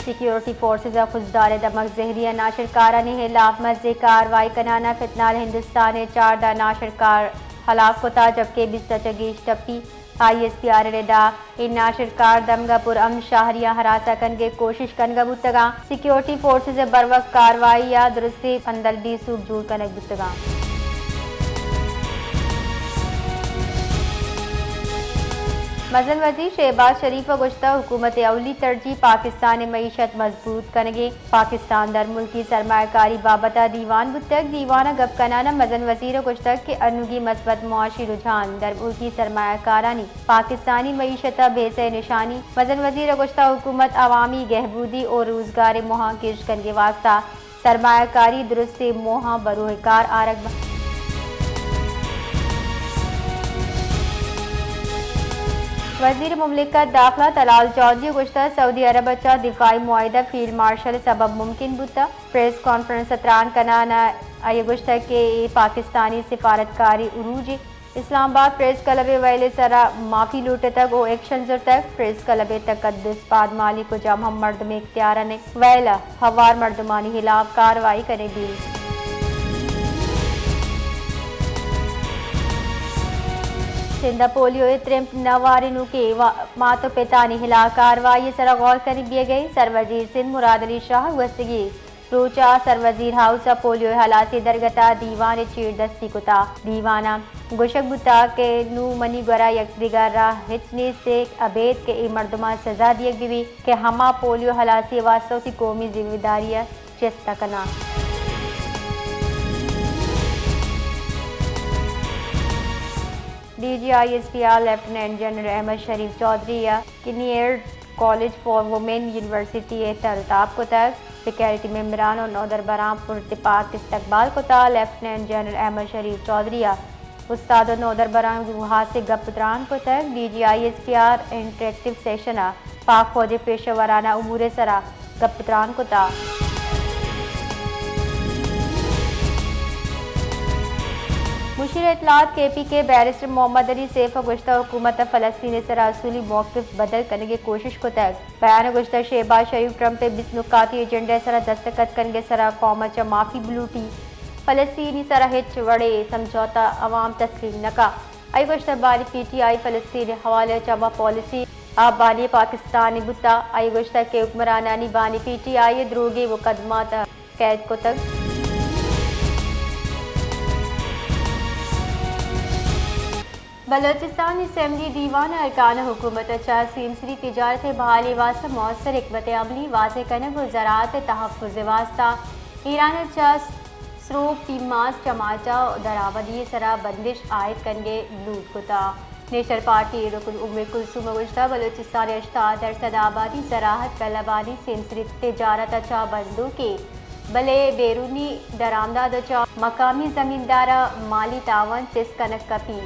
Security forces Khuzdar दमक जहरिया नाशरकारा ने हिलाफ मजे कार्रवाई कनाना फितनाल हिंदुस्तान 4 नाशरकार हलाक होता जबकि 20 चगीश टप्पी ISPR रेदा इन नाशरकार दमगापुर शाहरिया हरासा कनगे कोशिश कनगा बुतगा सिक्योरिटी फोर्सेज बरवक कार्रवाई या दुरुस्ती अंदल दी सूख जूर कनक बुतगा। मजन वजीर शहबाज शरीफ गुश्ता हुकूमत अवली तरजीह पाकिस्तान मीशत मजबूत कनगे पाकिस्तान दर मुल्की सरमाकारी बाबता दीवान बुतक दीवाना गप कनाना मजन वजीर गुश्ता के अनुगी मस्बत मुआशी रुझान दर मुल्की सरमाकारानी पाकिस्तानी मीशत बेसे निशानी मजन वजीर गुश्ता हुकूमत अवामी गहबूदी और रोजगार मोहा किश कनगे वास्ता सरमाकारी दुरुस्ती मोहा बरोहकार आरग। वजीर मुमलिकत दाखिला तलाल चौधरी गुश्ता सऊदी अरब अच्छा दिफाई मुआहिदा फील्ड मार्शल सबब मुमकिन बुता प्रेस कॉन्फ्रेंस सत्रान कनाना आय गुश्ता के पाकिस्तानी सिफारतकारी उरूज इस्लामाबाद प्रेस क्लब वैले सरा माफी लूटे तक ओ एक्शन जर तक प्रेस क्लब तकद्दुस बाद माली को जम हम मर्द में इख्तियार ने वैला हवार मर्दमानी खिलाफ कार्रवाई करेगी। सिंधा पोलियो त्रिम्प नवारिनु के मातो पितानी हिला कार्रवाई सरा गौर कर दिए गई सरवजीर सिंध मुराद अली शाह वस्तगी रोचा सरवजीर हाउस पोलियो हलासी दरगता दीवान चीर दस्ती कुता दीवाना गुशक बुता के नू मनी गरा यकदिगारा हिचने से अबेद के ए मर्दमा सजा दिए गिवी के हमा पोलियो हलासी वास्तव की कौमी जिम्मेदारी चेस्ता कना। DG ISPR lieutenant general Ahmed Sharif Chaudhry Kinnaird college for women university तरताब को तक सिक्योरिटी मेम्बरान और नौदर बराम पुरतपाक इस्तकबाल को था लेफ्टिनेंट जनरल अहमद शरीफ चौधरी उस्ताद नौदर बराम रूहा से गपत्रान को तक DG ISPR इंटरेक्टिव सेशन पाक फौज पेशेवराना उमूर सरा गपत्रान को था। मुशीर इतलात KP के बैरिस्टर मोहम्मद अली सैफ गुश्ता हुकूमत फ़लस्तीन सरा असूली मौक़िफ़ बदल करने की कोशिश को तक बयान गुश्ता शहबाज शरीफ ट्रंप पे 20 नुकाती एजेंडे सरा दस्तखत करने सरा कौम च माफ़ी बलूटी फ़लस्तीनी सरा हिच वड़े समझौता अवाम तस्लीम नका आई गुश्ता बारी PTI फ़लस्तीन हवाले चबा पॉलिसी आप बानी पाकिस्तानी बुता आई गुश्ता के हुक्मरानानी बानी PTI द्रोगे मुकदमात कैद को तक। बलोचिस्तान असम्बली दीवान अरकान हुकूमत सिमसरी तिजारत बहाली वास्ता मौसर हिकमत अमली वाज़े कनब ज़राअत तहफ़्फ़ुज़ वास्ता ईरान स्रोब टीमास चमाचा दरावदी सरा बंदिश आयद कनगे लूट कुता नेशनल पार्टी रुकन उम्मे कुलसूम गुश्ता बलोचिस्तान 88% आबादी ज़राअत कलाबानी सिमसरी तिजारत अच्छा बंदू के भले बैरूनी दरामदाद अच्छा मकामी ज़मींदारा माली तावन चिस कनक कपी।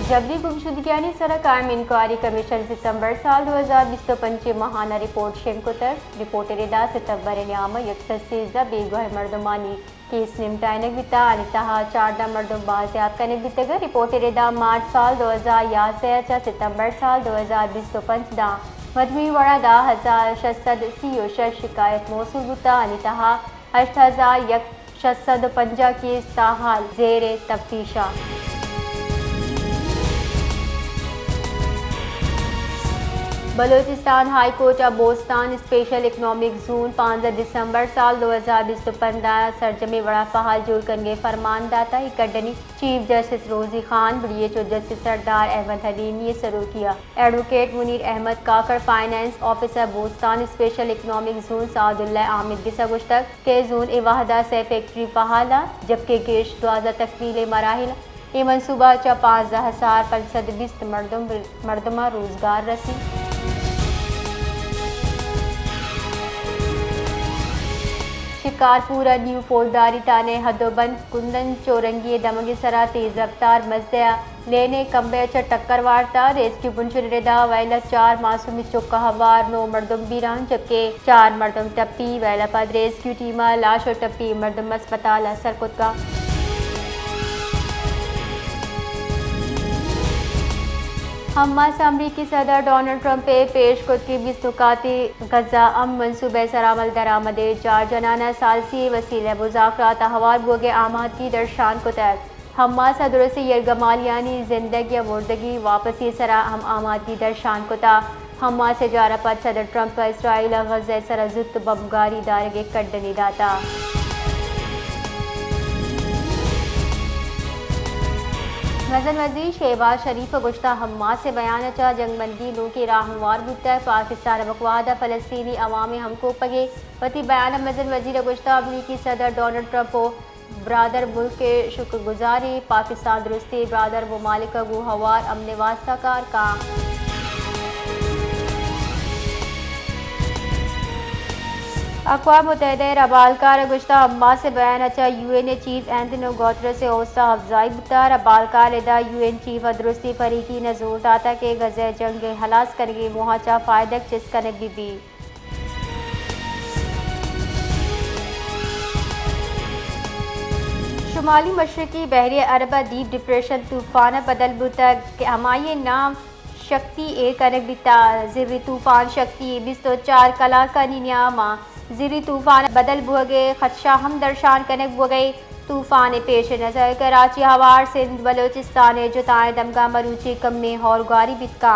जबरी गुमशुदगियानी सरा कायम इंक्वायरी कमीशन सितंबर साल 2020 पंचे माहाना रिपोर्ट शेंकोतर रिपोर्ट रेदा सितंबर न्याम यकसर बेगुह मर्दमानी केस निमटाइनक बिता अनितहा 4 मर्दम बाजियाब कनक बितगा रिपोर्ट रेदा मार्च साल 2011 सितंबर साल 2020 पंच दा मजमू वड़ा दा 1600 शिकायत मौसूल बुता अनितहा 8650 केस ताहाल जेर तफ्तीशा। Balochistan high court Bostan special economic zone 15 दिसंबर साल 2020 15 सरजमे बड़ा फहाल जोड़ करेंगे फरमानदाता इकड्डनी chief justice Rozi Khan BHO justice Sardar Ahmed Haleem ये सरू किया advocate Munir Ahmed Kakar finance officer Bostan special economic zone Saadullah आमिद बिसा गुश्तक के जोन ए वाहदा से फैक्ट्री फहाला जबकि गेश 12 तकमील मराहिल ये मनसूबा 15,520 मर्दमा रोजगार रसी। शिकारपुरा न्यू फौजदारी थाने हदोबंद कुंदन चौरंगी दमगी सरा तेज रफ्तार मजदया लेने कंबे टक्कर वारता रेस्क्यू पुंशरेदा वैला 4 मासूमी चौका हवार 9 मर्दम बीरान जबकि 4 मर्दम टप्पी वैला पद रेस्क्यू टीमा लाश और टप्पी मर्दम अस्पताल असर कुत्का। हमास अमरीकी सदर डोनाल्ड ट्रंप पे पेश खुद की 20 नुकाती गजा अम मनसूबे सरामल दरामदे 4 जनाना सालसी वसीले मुजाफरात हवार बोगे आमादगी दर्शान को तहत हमास दुरुस्ती यरगमालियानी जिंदगी मुर्दगी वापसी सरा हम आमादगी दर्शान को था हमास से जारा पद सदर ट्रंप इसराइल गजा सरा जुत बमगारी दारगे कड्डनी दाता वज़न वज़ीर शहबाज शरीफ गुश्ता हमास से बयान चा जंगबंदी नो के राहमवार बुता पाकिस्तान मकवादा फ़लस्तीनी अवामी हमको पगे वती बयान वज़न वज़ीर गुश्ता अमरीकी सदर डोनाल्ड ट्रंप ब्रादर मुल्क के शुक्रगुजारी पाकिस्तान दुरुस्ती ब्रादर ममालिक गो हवार अमन वास्ता कार का अक़वाम मुत्तहिदा रबालकार गुश्ता हमास से बयान अच्छा UN चीफ एंथोनियो गुतेरेस से हौसला अफजाई बुता रबालकार लेदा UN चीफ दुरुस्ती फरीकी ने जोर दाता के गज़े जंग हलास करेंगे मुहाचा फ़ायदक चिस कनक भी शुमाली मशरकी बहरी अरब डीप डिप्रेशन तूफान बदल बुता हमारे नाम शक्ति ए कनक बिता ज़िरी तूफान शक्ति 24 कला का नियामा ज़िरी तूफान बदल बुगे खदशा हम दर्शान कनक बुगई तूफान पेश नजर कराची हवार सिंध बलोचिस्तान जुताएं दमगा मरूची कम में और गारी बितका